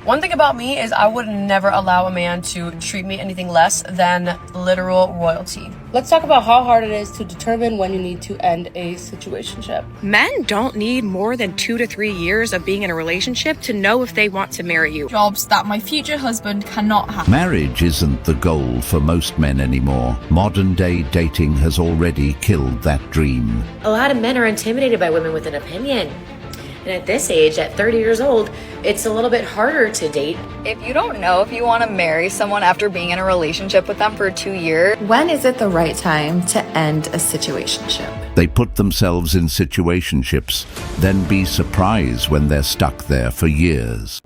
One thing about me is I would never allow a man to treat me anything less than literal royalty. Let's talk about how hard it is to determine when you need to end a situationship. Men don't need more than 2 to 3 years of being in a relationship to know if they want to marry you. Jobs that my future husband cannot have. Marriage isn't the goal for most men anymore. Modern day dating has already killed that dream. A lot of men are intimidated by women with an opinion. And at this age, at 30 years old, it's a little bit harder to date. If you don't know if you want to marry someone after being in a relationship with them for 2 years, when is it the right time to end a situationship? They put themselves in situationships, then be surprised when they're stuck there for years.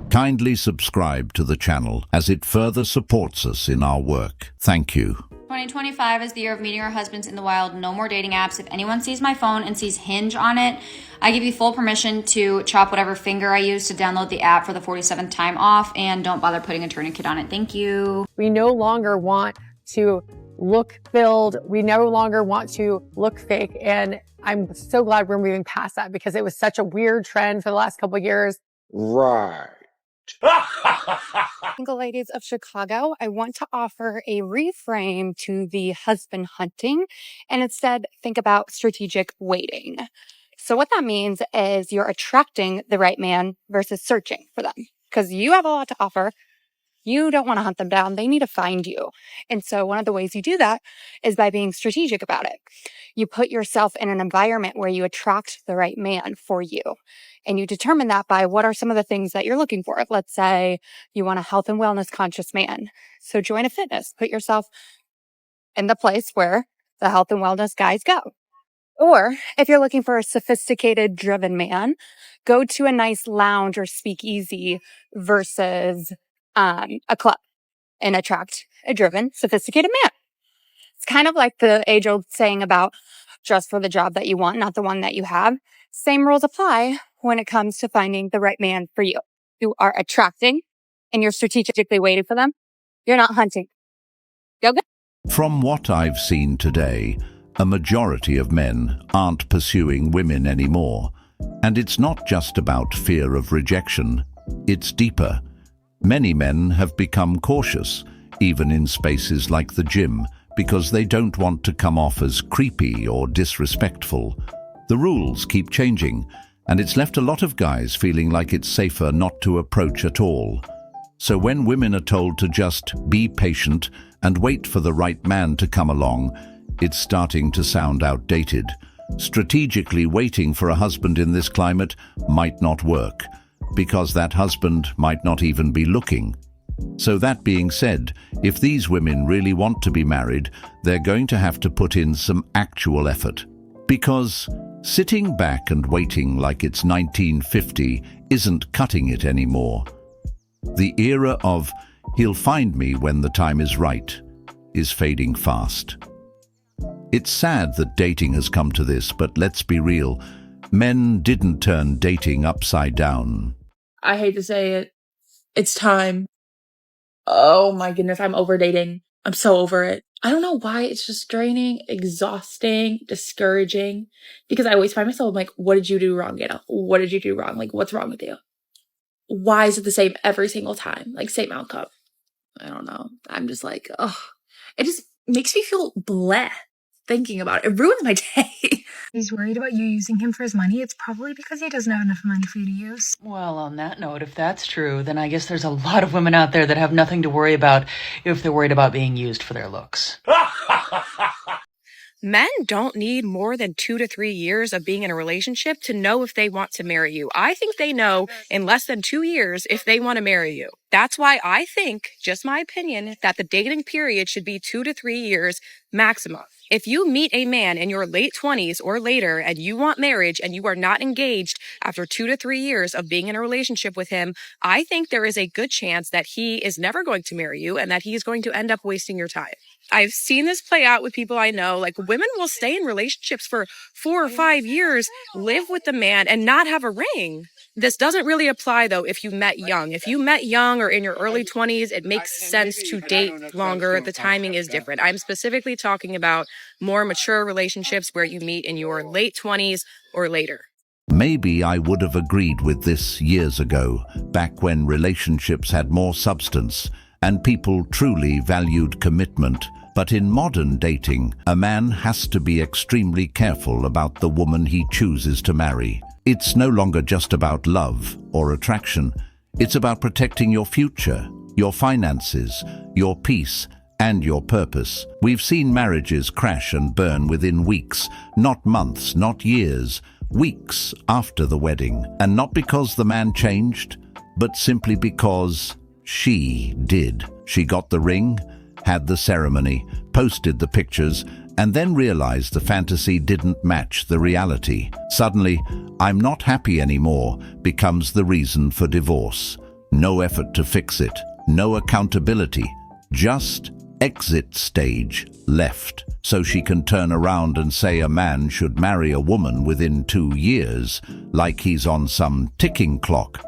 Kindly subscribe to the channel as it further supports us in our work. Thank you. 2025 is the year of meeting our husbands in the wild. No more dating apps. If anyone sees my phone and sees Hinge on it, I give you full permission to chop whatever finger I use to download the app for the 47th time off, and don't bother putting a tourniquet on it. Thank you. We no longer want to look filled. We no longer want to look fake. And I'm so glad we're moving past that because it was such a weird trend for the last couple of years. Right. Single ladies of Chicago, I want to offer a reframe to the husband hunting and instead think about strategic waiting. So what that means is you're attracting the right man versus searching for them because you have a lot to offer. You don't want to hunt them down. They need to find you. And so one of the ways you do that is by being strategic about it. You put yourself in an environment where you attract the right man for you. And you determine that by what are some of the things that you're looking for. Let's say you want a health and wellness conscious man. So join a fitness. Put yourself in the place where the health and wellness guys go. Or if you're looking for a sophisticated, driven man, go to a nice lounge or speakeasy versus a club and attract a driven, sophisticated man. It's kind of like the age-old saying about dress for the job that you want, not the one that you have. Same rules apply when it comes to finding the right man for you. You are attracting and you're strategically waiting for them. You're not hunting. Go good. From what I've seen today, a majority of men aren't pursuing women anymore. And it's not just about fear of rejection. It's deeper. Many men have become cautious, even in spaces like the gym, because they don't want to come off as creepy or disrespectful. The rules keep changing, and it's left a lot of guys feeling like it's safer not to approach at all. So when women are told to just be patient and wait for the right man to come along, it's starting to sound outdated. Strategically waiting for a husband in this climate might not work, because that husband might not even be looking. So that being said, if these women really want to be married, they're going to have to put in some actual effort. Because sitting back and waiting like it's 1950 isn't cutting it anymore. The era of "he'll find me when the time is right" is fading fast. It's sad that dating has come to this, but let's be real. Men didn't turn dating upside down. I hate to say it. It's time. Oh my goodness, I'm overdating. I'm so over it. I don't know why. It's just draining, exhausting, discouraging. Because I always find myself like, what did you do wrong, Anna? What did you do wrong? Like, what's wrong with you? Why is it the same every single time? Like, same outcome. I don't know. I'm just like, oh, it just makes me feel bleh thinking about it. It ruins my day. He's worried about you using him for his money. It's probably because he doesn't have enough money for you to use. Well, on that note, if that's true, then I guess there's a lot of women out there that have nothing to worry about if they're worried about being used for their looks. Men don't need more than 2 to 3 years of being in a relationship to know if they want to marry you. I think they know in less than 2 years if they want to marry you. That's why I think, just my opinion, that the dating period should be 2 to 3 years maximum. If you meet a man in your late 20s or later and you want marriage and you are not engaged after 2 to 3 years of being in a relationship with him, I think there is a good chance that he is never going to marry you and that he is going to end up wasting your time. I've seen this play out with people I know. Like, women will stay in relationships for 4 or 5 years, live with the man, and not have a ring. This doesn't really apply, though, if you met young. If you met young or in your early 20s, it makes sense to date longer. The timing is different. I'm specifically talking about more mature relationships where you meet in your late 20s or later. Maybe I would have agreed with this years ago, back when relationships had more substance and people truly valued commitment. But in modern dating, a man has to be extremely careful about the woman he chooses to marry. It's no longer just about love or attraction. It's about protecting your future, your finances, your peace, and your purpose. We've seen marriages crash and burn within weeks, not months, not years, weeks after the wedding. And not because the man changed, but simply because she did. She got the ring, had the ceremony, posted the pictures, and then realized the fantasy didn't match the reality. Suddenly, "I'm not happy anymore" becomes the reason for divorce. No effort to fix it, no accountability, just exit stage left. So she can turn around and say a man should marry a woman within 2 years, like he's on some ticking clock.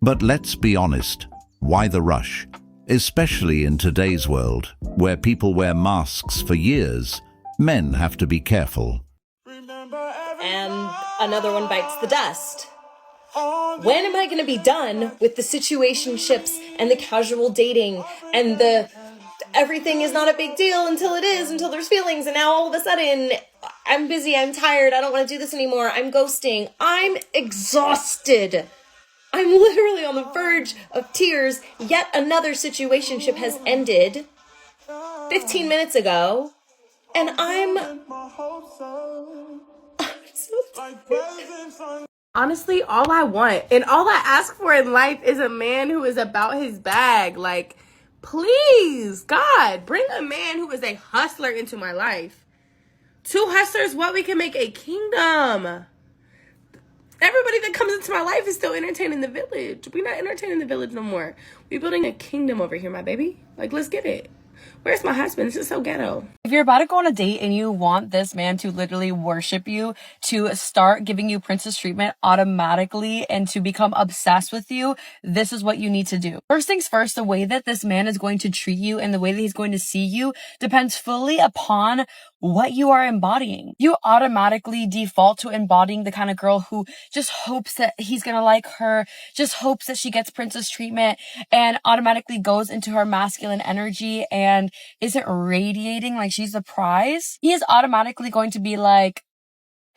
But let's be honest, why the rush? Especially in today's world, where people wear masks for years, men have to be careful. And another one bites the dust. When am I going to be done with the situationships and the casual dating and the everything is not a big deal until it is, until there's feelings, and now all of a sudden I'm busy, I'm tired, I don't want to do this anymore, I'm ghosting, I'm exhausted. I'm literally on the verge of tears. Yet another situationship has ended 15 minutes ago, and I'm so tired. Honestly, all I want and all I ask for in life is a man who is about his bag. Like, please, God, bring a man who is a hustler into my life. 2 hustlers, what? We can make a kingdom. Everybody that comes into my life is still entertaining the village. We're not entertaining the village no more. We're building a kingdom over here, my baby. Like, let's get it. Where's my husband? This is so ghetto. If you're about to go on a date and you want this man to literally worship you, to start giving you princess treatment automatically, and to become obsessed with you, this is what you need to do. First things first, the way that this man is going to treat you and the way that he's going to see you depends fully upon what you are embodying. You automatically default to embodying the kind of girl who just hopes that he's gonna like her, just hopes that she gets princess treatment, and automatically goes into her masculine energy and isn't radiating like she's the prize. He is automatically going to be like,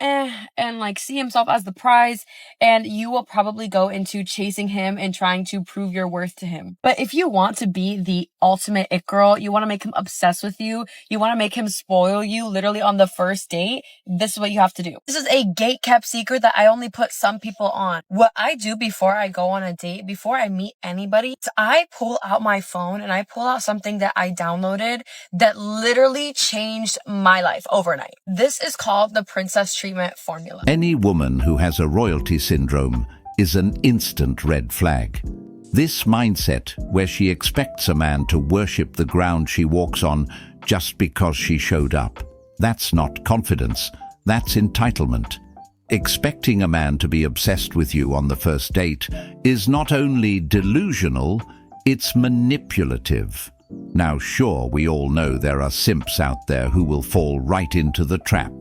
and like see himself as the prize, and you will probably go into chasing him and trying to prove your worth to him. But if you want to be the ultimate it girl, you want to make him obsessed with you, you want to make him spoil you literally on the first date, this is what you have to do. This is a gate-kept secret that I only put some people on. What I do before I go on a date, before I meet anybody, is I pull out my phone and I pull out something that I downloaded that literally changed my life overnight. This is called the Princess Treatment Formula. Any woman who has a royalty syndrome is an instant red flag. This mindset, where she expects a man to worship the ground she walks on just because she showed up, that's not confidence, that's entitlement. Expecting a man to be obsessed with you on the first date is not only delusional, it's manipulative. Now, sure, we all know there are simps out there who will fall right into the trap,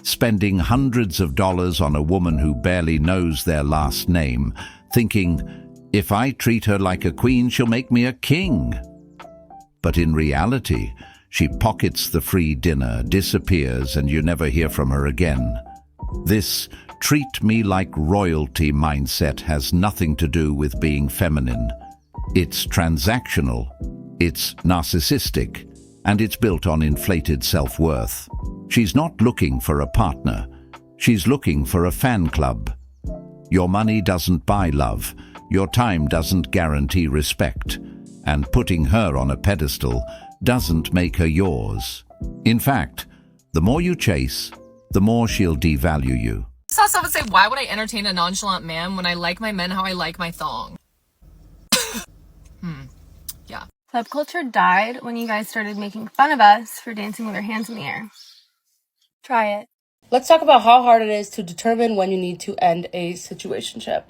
spending hundreds of dollars on a woman who barely knows their last name, thinking, if I treat her like a queen, she'll make me a king. But in reality, she pockets the free dinner, disappears, and you never hear from her again. This treat me like royalty mindset has nothing to do with being feminine. It's transactional, it's narcissistic, and it's built on inflated self-worth. She's not looking for a partner. She's looking for a fan club. Your money doesn't buy love. Your time doesn't guarantee respect. And putting her on a pedestal doesn't make her yours. In fact, the more you chase, the more she'll devalue you. I saw someone say, why would I entertain a nonchalant man when I like my men how I like my thong? Yeah. Subculture died when you guys started making fun of us for dancing with our hands in the air. Try it. Let's talk about how hard it is to determine when you need to end a situationship.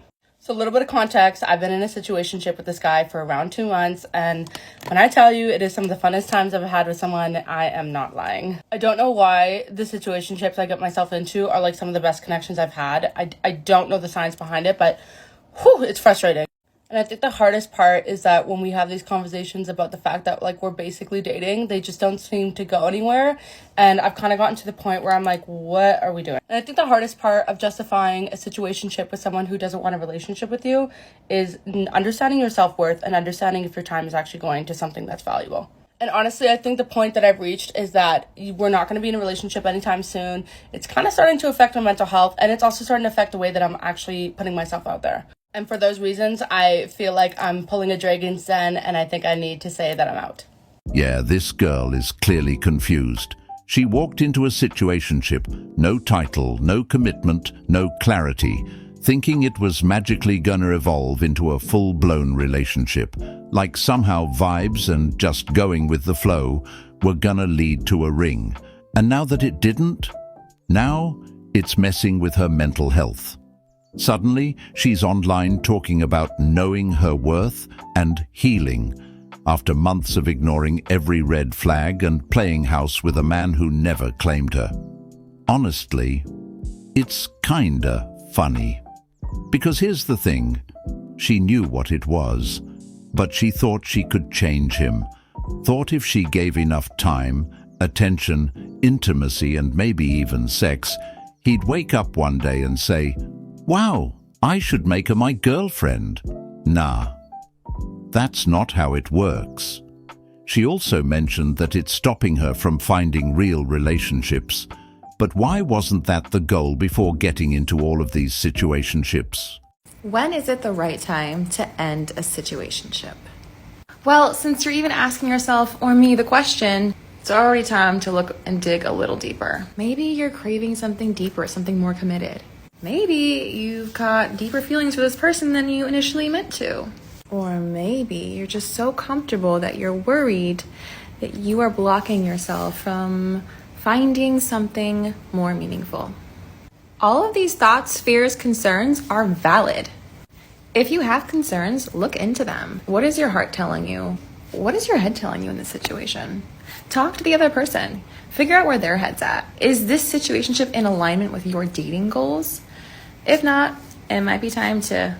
So a little bit of context, I've been in a situationship with this guy for around 2 months, and when I tell you it is some of the funnest times I've had with someone, I am not lying. I don't know why the situationships I get myself into are like some of the best connections I've had. I don't know the science behind it, but whew, it's frustrating. And I think the hardest part is that when we have these conversations about the fact that like we're basically dating, they just don't seem to go anywhere. And I've kind of gotten to the point where I'm like, what are we doing? And I think the hardest part of justifying a situationship with someone who doesn't want a relationship with you is understanding your self-worth and understanding if your time is actually going to something that's valuable. And honestly, I think the point that I've reached is that we're not going to be in a relationship anytime soon. It's kind of starting to affect my mental health, and it's also starting to affect the way that I'm actually putting myself out there. And for those reasons, I feel like I'm pulling a Dragon's Den, and I think I need to say that I'm out. Yeah, this girl is clearly confused. She walked into a situationship, no title, no commitment, no clarity, thinking it was magically gonna evolve into a full-blown relationship, like somehow vibes and just going with the flow were gonna lead to a ring. And now that it didn't, now it's messing with her mental health. Suddenly, she's online talking about knowing her worth and healing after months of ignoring every red flag and playing house with a man who never claimed her. Honestly, it's kinda funny. Because here's the thing, she knew what it was, but she thought she could change him, thought if she gave enough time, attention, intimacy, and maybe even sex, he'd wake up one day and say, "Wow, I should make her my girlfriend." Nah, that's not how it works. She also mentioned that it's stopping her from finding real relationships. But why wasn't that the goal before getting into all of these situationships? When is it the right time to end a situationship? Well, since you're even asking yourself or me the question, it's already time to look and dig a little deeper. Maybe you're craving something deeper, something more committed. Maybe you've got deeper feelings for this person than you initially meant to. Or maybe you're just so comfortable that you're worried that you are blocking yourself from finding something more meaningful. All of these thoughts, fears, concerns are valid. If you have concerns, look into them. What is your heart telling you? What is your head telling you in this situation? Talk to the other person. Figure out where their head's at. Is this situationship in alignment with your dating goals? If not, it might be time to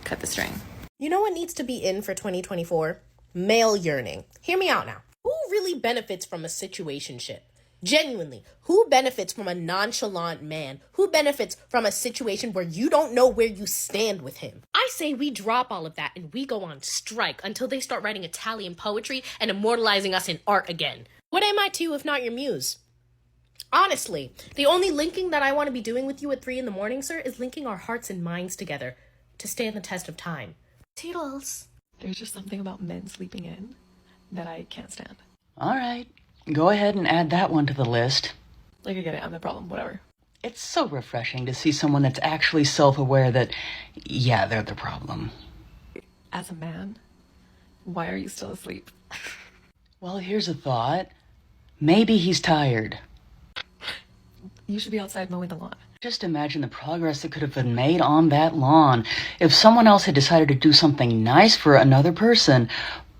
cut the string. You know what needs to be in for 2024? Male yearning. Hear me out now. Who really benefits from a situationship? Genuinely, who benefits from a nonchalant man? Who benefits from a situation where you don't know where you stand with him? I say we drop all of that and we go on strike until they start writing Italian poetry and immortalizing us in art again. What am I to you if not your muse? Honestly, the only linking that I want to be doing with you at 3 a.m, sir, is linking our hearts and minds together to stand the test of time. Toodles. There's just something about men sleeping in that I can't stand. All right, go ahead and add that one to the list. Like, I get it, I'm the problem, whatever. It's so refreshing to see someone that's actually self-aware that, yeah, they're the problem. As a man, why are you still asleep? Well, here's a thought. Maybe he's tired. You should be outside mowing the lawn. Just imagine the progress that could have been made on that lawn if someone else had decided to do something nice for another person,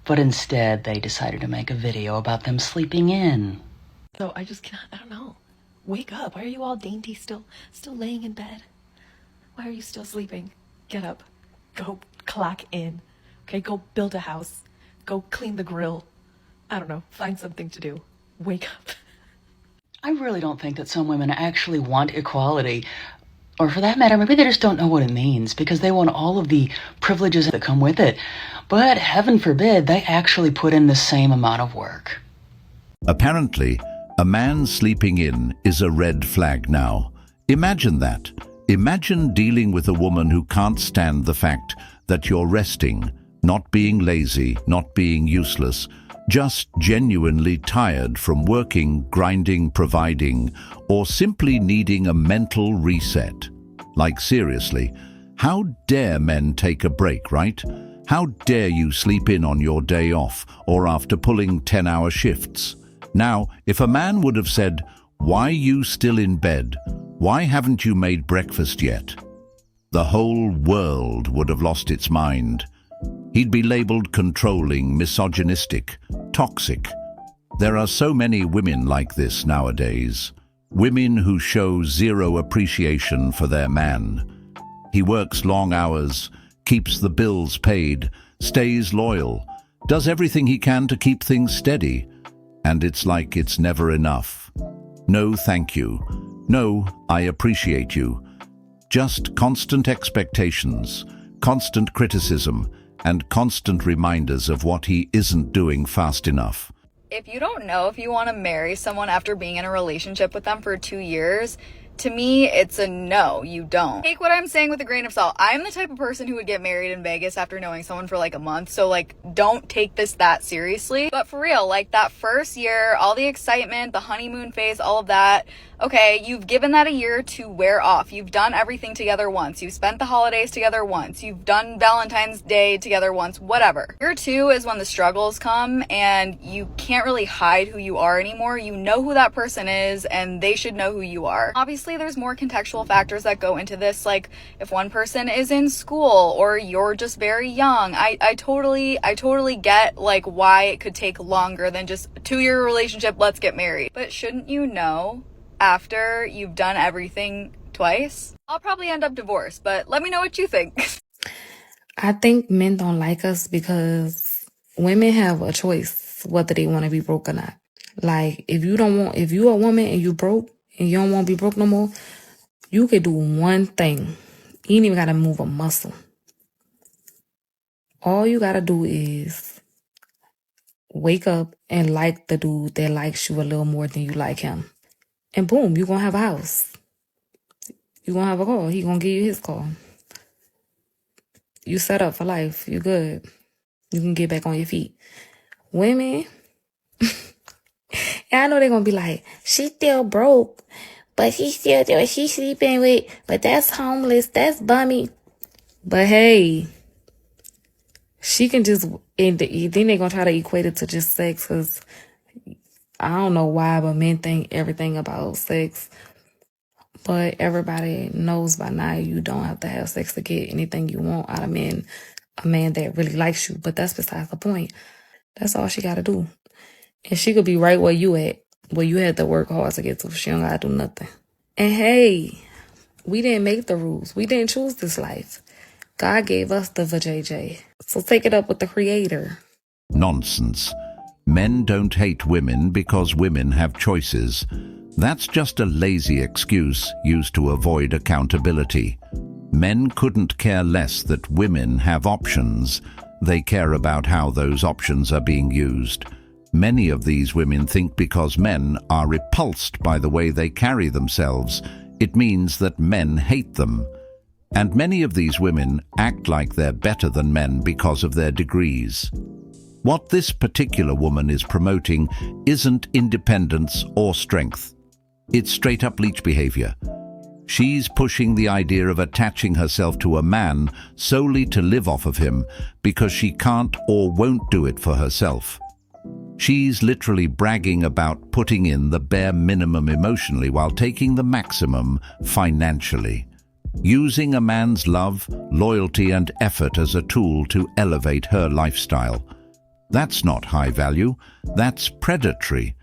but instead they decided to make a video about them sleeping in. So I just cannot, I don't know. Wake up. Why are you all dainty still laying in bed? Why are you still sleeping? Get up. Go clock in. Okay, go build a house. Go clean the grill. I don't know. Find something to do. Wake up. I really don't think that some women actually want equality. Or for that matter, maybe they just don't know what it means because they want all of the privileges that come with it. But heaven forbid, they actually put in the same amount of work. Apparently, a man sleeping in is a red flag now. Imagine that. Imagine dealing with a woman who can't stand the fact that you're resting, not being lazy, not being useless, just genuinely tired from working, grinding, providing, or simply needing a mental reset. Like seriously, how dare men take a break, right? How dare you sleep in on your day off or after pulling 10-hour shifts? Now, if a man would have said, "Why you still in bed? Why haven't you made breakfast yet?" the whole world would have lost its mind. He'd be labeled controlling, misogynistic, toxic. There are so many women like this nowadays. Women who show zero appreciation for their man. He works long hours, keeps the bills paid, stays loyal, does everything he can to keep things steady. And it's like it's never enough. No, thank you. No, I appreciate you. Just constant expectations, constant criticism, and constant reminders of what he isn't doing fast enough. If you don't know if you want to marry someone after being in a relationship with them for 2 years, to me, it's a no, you don't. Take what I'm saying with a grain of salt. I'm the type of person who would get married in Vegas after knowing someone for like a month. So like, don't take this that seriously. But for real, like that first year, all the excitement, the honeymoon phase, all of that. Okay, you've given that a year to wear off. You've done everything together once. You've spent the holidays together once. You've done Valentine's Day together once, whatever. Year 2 is when the struggles come and you can't really hide who you are anymore. You know who that person is and they should know who you are. Obviously, there's more contextual factors that go into this, like if one person is in school or you're just very young. I totally get like why it could take longer than just a 2-year relationship, let's get married. But shouldn't you know after you've done everything twice? I'll probably end up divorced, but let me know what you think. I think men don't like us because women have a choice whether they want to be broke or not. Like if you a woman and you broke and you don't want to be broke no more, you could do one thing. You ain't even got to move a muscle. All you got to do is wake up and like the dude that likes you a little more than you like him. And boom, you're going to have a house. You're going to have a car. He going to give you his car. You set up for life. You're good. You can get back on your feet. Women, and I know they're going to be like, she's still broke, but she's sleeping with, but that's homeless, that's bummy. But hey, she can just, and then they're going to try to equate it to just sex, because I don't know why, but men think everything about sex. But everybody knows by now you don't have to have sex to get anything you want out of men, a man that really likes you. But that's besides the point. That's all she got to do. And she could be right where you at, where you had to work hard to get to. She don't got to do nothing. And hey, we didn't make the rules. We didn't choose this life. God gave us the vajayjay. So take it up with the Creator. Nonsense. Men don't hate women because women have choices. That's just a lazy excuse used to avoid accountability. Men couldn't care less that women have options. They care about how those options are being used. Many of these women think because men are repulsed by the way they carry themselves, it means that men hate them. And many of these women act like they're better than men because of their degrees. What this particular woman is promoting isn't independence or strength. It's straight-up leech behavior. She's pushing the idea of attaching herself to a man solely to live off of him because she can't or won't do it for herself. She's literally bragging about putting in the bare minimum emotionally while taking the maximum financially. Using a man's love, loyalty, and effort as a tool to elevate her lifestyle. That's not high value, that's predatory.